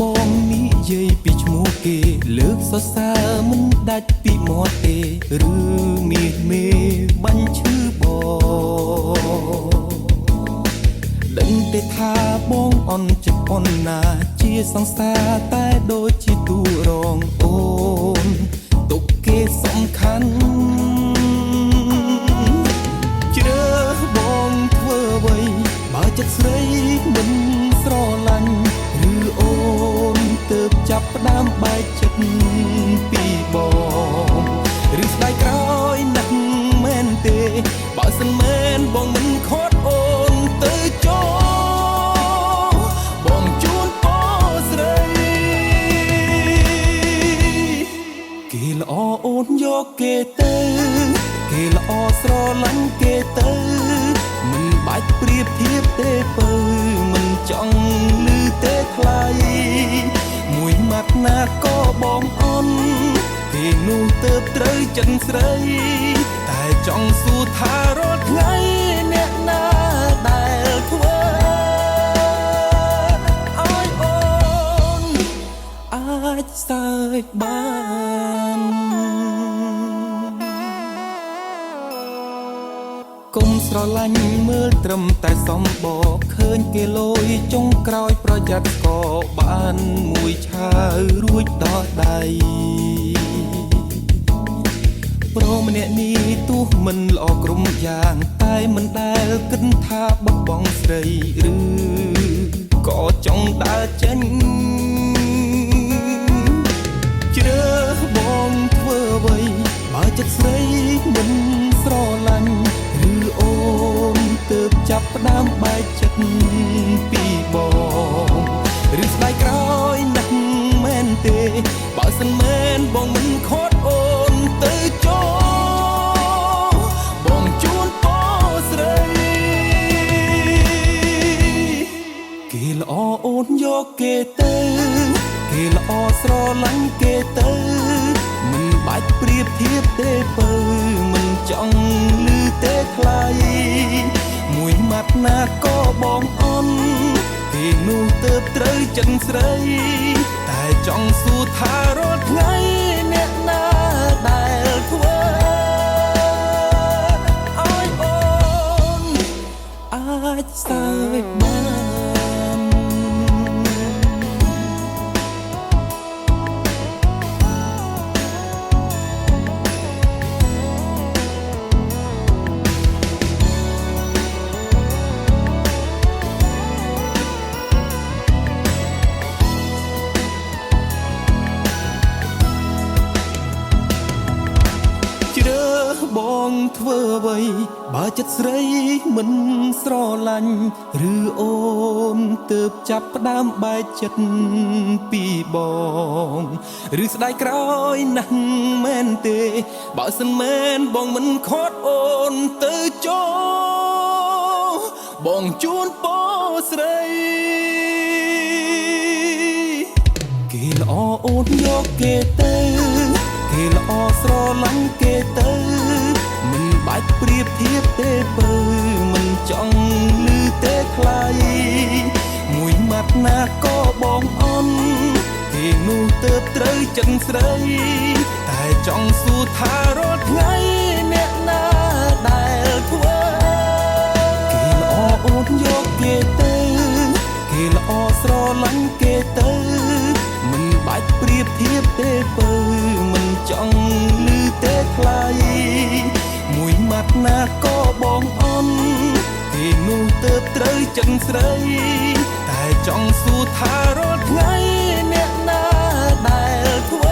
បងនិយាយពីឈ្មោះគេលើកសរសើរមិនដាច់ពីមាត់ទេឬមានមេបាញ់ឈឺបងដឹងទេថាបងអន់ចិត្តអន់ណាជាសង្សារតែដូចជាទូរងអូនទុកគេសំខាន់ជ្រើបងធ្វើអ្វីបើចិត្តស្រីមិនស្រឡាញ់ឬអូនទើបចាប់ផ្ដើមបែកចិត្តពីបងឬស្ដាយក្រោយណាស់មែនទេបើសិនមែនបងមិនខត់អូនទៅចោបងជួនពោស្រីគេល្អអូនយកគេទៅគេល្អស្រឡាញ់គេទៅមិនបាច់ប្រៀបធៀបទេពើមិនចង់ឮទេថ្លៃមួយម៉ាត់ណាក៏បងអន់គេនោះទៅត្រូវចិនស្រីតែចង់សួរថារាល់ថ្ងៃអ្នកណាដែលធ្វើឲ្យអូនអាចសើចបានគុំស្រឡាញ់មើលត្រឹមតែសំបកឃើញគេលយចុងក្រោយប្រយ័ត្នក៏បានមួយឆាវរួចដល់ដៃប្រុសម្នាក់នេះទោះមិនល្អគ្រប់យ៉ាងតែមិនដែលគិតថាបោះបង់ស្រីឬក៏ចង់ដើរចេញជ្រើបងធ្វើអ្វីបើចិត្តស្រីមិនស្រឡាញ់ឬអូនទើបចាប់ផ្ដើមបែកចិត្តពីបងឬស្ដាយក្រោយណាស់មែនទេបើសិនមែនបងមិនខត់អូនទៅចោបងជួនពោស្រីគេល្អអូនយកគេទៅគេល្អស្រឡាញ់គេទៅមិនបាច់ប្រៀបធៀបទេពើមិនចង់ឮទេថ្លៃមួយម៉ាត់ណាក៏បងអន់គេនោះទៅត្រូវចិនស្រីតែចង់សួរថារាល់ថ្ងៃអ្នកណាដែលធ្វើឲ្យអូនអាចសើចបានបងធ្វើអ្វីបើចិត្តស្រីមិនស្រឡាញ់ឬអូនទើបចាប់ផ្ដើមបែកចិត្តពីបងឬស្ដាយក្រោយណាស់មែនទេបើសិនមែនបងមិនខត់អូនទៅចោបងជួនពោស្រីគេល្អអូនយកគេទៅគេល្អស្រឡាញ់គេទៅមិនបាច់ប្រៀបធៀបទេពើមិនចង់ឮទេថ្លៃមួយម៉ាត់ណាក៏បងអន់គេនោះទៅត្រូវចិនស្រីតែចង់សួរថារាល់ថ្ងៃអ្នកណាដែលធ្វើគេល្អអូនយកគេទៅគេល្អស្រឡាញ់គេទៅមិនបាច់ប្រៀបធៀបទេពើមិនចង់ឮទេថ្លៃមួយម៉ាត់ណាក៏បងអន់គេនោះទៅត្រូវចិនស្រីតែចង់សួរថារាល់ថ្ងៃអ្នកណាដែលធ្វើ